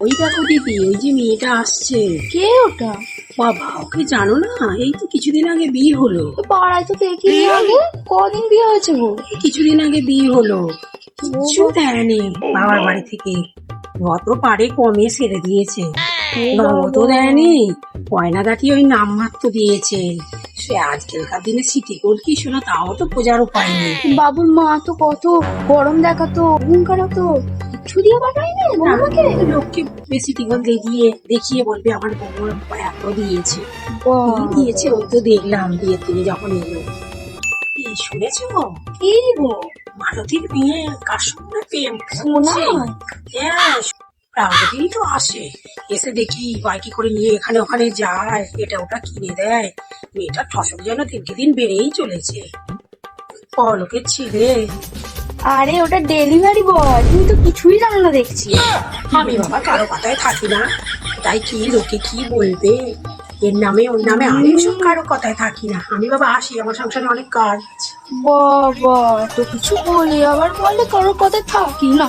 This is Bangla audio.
ওই দেখো দিদি, ওই যে মেয়েটা আসছে। কে ওটা? বাবা, ওকে জানো না? এই তো কিছুদিন আগে বিয়ে হলো। পাড়ায় তো দেখিনি আগে। কদিন বিয়ে হয়েছে গো? কিছুদিন আগে বিয়ে হলো। কিছু দেয়নি বাবার বাড়ি থেকে, যত পারে কমে ছেড়ে দিয়েছে। নগদও দেয়নি, গয়নাগাটি ওই নামমাত্র দিয়েছে। সে আজকালকার দিনে সিটি গোল্ড কি শোনা, তাও তো খোঁজার উপায় নেই। বাবুর মা তো কত গরম দেখাতো, অহংকার হতো, কিচ্ছু দিয়ে পাঠায়নি বৌমাকে। লোককে বেশি টিকল দেখিয়ে বলবে আমার বৌমার এত দিয়েছে। কি বাবা, দিয়েছে ওই তো দেখলাম বিয়ের দিনে যখন এলো। কি শুনেছো? কি গো? মালতীর মেয়ে কার সঙ্গে প্রেম শোনা করছে। হ্যাঁ, প্রাগদিন তো আসে, এসে দেখি বাইকে করে নিয়ে এখানে ওখানে যায়, এটা ওটা কিনে দেয়। মেয়েটার ঠসক যেন দিনকে দিন বেড়েই চলেছে। পরলোকের ছেলে। আরে ওটা ডেলিভারি বয়, তুমি তো কিছুই জানো না দেখছি। আমি বাবা কারো কথায় থাকি না, তাই কি লোকে কি বলবে এর নামে ওর নামে, আমি সব কারো কথায় থাকি না। আমি বাবা আসি, আমার সংসারে অনেক কাজ আছে। বাবা, তো কিছু বলি আবার বলে কারোর কথা থাকি না।